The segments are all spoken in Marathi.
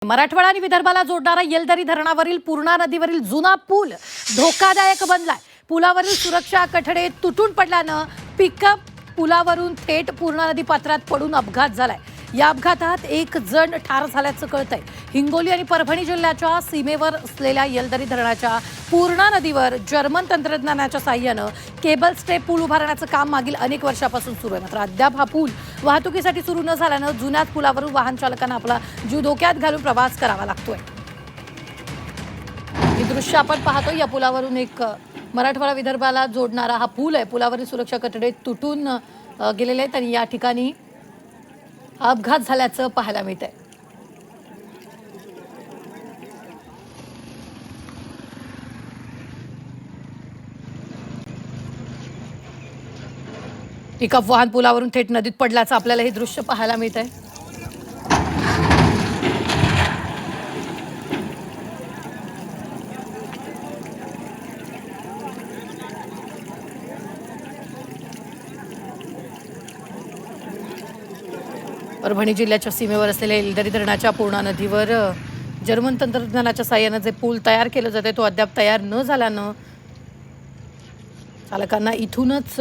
मराठवाडा आणि विदर्भाला जोडणारा येलदरी धरणावरील पूर्णा नदीवरील जुना पूल धोकादायक बनलाय। पुलावरील सुरक्षा कठडे तुटून पडल्यानं पिकअप पुलावरून थेट पूर्णा नदी पात्रात पडून अपघात झालाय। या अपघातात एक जण ठार झाल्याचं कळतंय। हिंगोली आणि परभणी जिल्ह्याच्या सीमेवर असलेल्या येलदरी धरणाच्या पूर्णा नदीवर जर्मन तंत्रज्ञानाच्या साहाय्यानं केबल स्टे पूल उभारण्याचं काम मागील अनेक वर्षापासून सुरू आहे। मात्र अद्याप हा पूल वाहतुकीसाठी सुरू न झाल्यानं जुन्याच पुलावरून वाहन चालकांना आपला जीव धोक्यात घालून प्रवास करावा लागतोय। हे दृश्य आपण पाहतो। या पुलावरून एक मराठवाडा विदर्भाला जोडणारा हा पूल आहे। पुलावरील सुरक्षा कठडे तुटून गेलेले आहेत आणि या ठिकाणी अपघात झाल्याचं पाहायला मिळतंय। पिकअप वाहन पुलावरून थेट नदीत पडल्याचं आपल्याला हे दृश्य पाहायला मिळतंय। परभणी जिल्ह्याच्या सीमेवर असलेल्या येलदरी धरणाच्या पूर्णा नदीवर जर्मन तंत्रज्ञानाच्या साहाय्यानं जे पूल तयार केलं जाते तो अद्याप तयार न झाल्यानं चालकांना इथूनच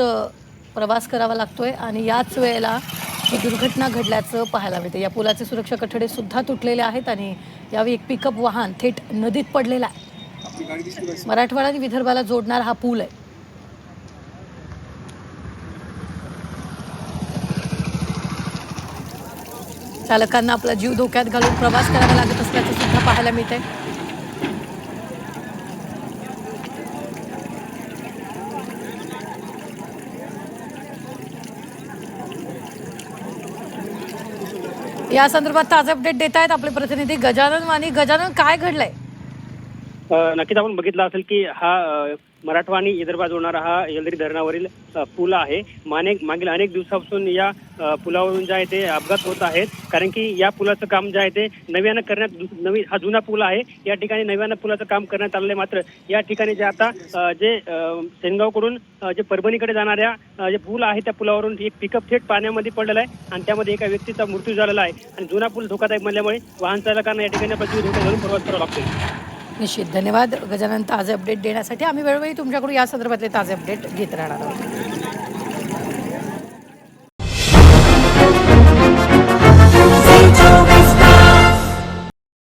प्रवास करावा लागतोय आणि याच वेळेला ही दुर्घटना घडल्याचं पाहायला मिळते। या पुलाचे सुरक्षा कठडे सुद्धा तुटलेले आहेत आणि यावेळी एक पिकअप वाहन थेट नदीत पडलेला आहे। मराठवाडा आणि विदर्भाला जोडणारा हा पूल आहे। चालकांना आपला जीव धोक्यात घालून प्रवास करावा लागत असल्याचं सुद्धा पाहायला मिळतंय। या संदर्भात ताजे अपडेट देत आहेत आपले प्रतिनिधी गजानन माने। गजानन, काय घडलंय? नक्कीच आपण बघितलं असेल की हा मराठवाडा आणि विदर्भात जोडणारा हा येलदरी धरणावरील पूल आहे। मागील अनेक दिवसापासून या पुलावरून जे आहे ते अपघात होत आहेत, कारण की या पुलाचं काम जे आहे ते नव्यानं करण्यात हा जुना पूल आहे, या ठिकाणी नव्यानं पुलाचं काम करण्यात आलेलं आहे। मात्र या ठिकाणी जे आता जे सेनगावकडून जे परभणीकडे जाणाऱ्या जे पूल आहे त्या पुलावरून एक पिकअप थेट पाण्यामध्ये पडलेला आहे आणि त्यामध्ये एका व्यक्तीचा मृत्यू झालेला आहे आणि जुना पूल धोकादायक बनल्यामुळे वाहन चालकांना या ठिकाणी आपला जीव धोक्यात घालून प्रवास करावा लागतो। निश्चित धन्यवाद गजानन ताजे अपडेट देण्यासाठी। आम्ही वेळोवेळी तुमच्याकडून या संदर्भातले ताजे अपडेट घेत राहणार आहोत।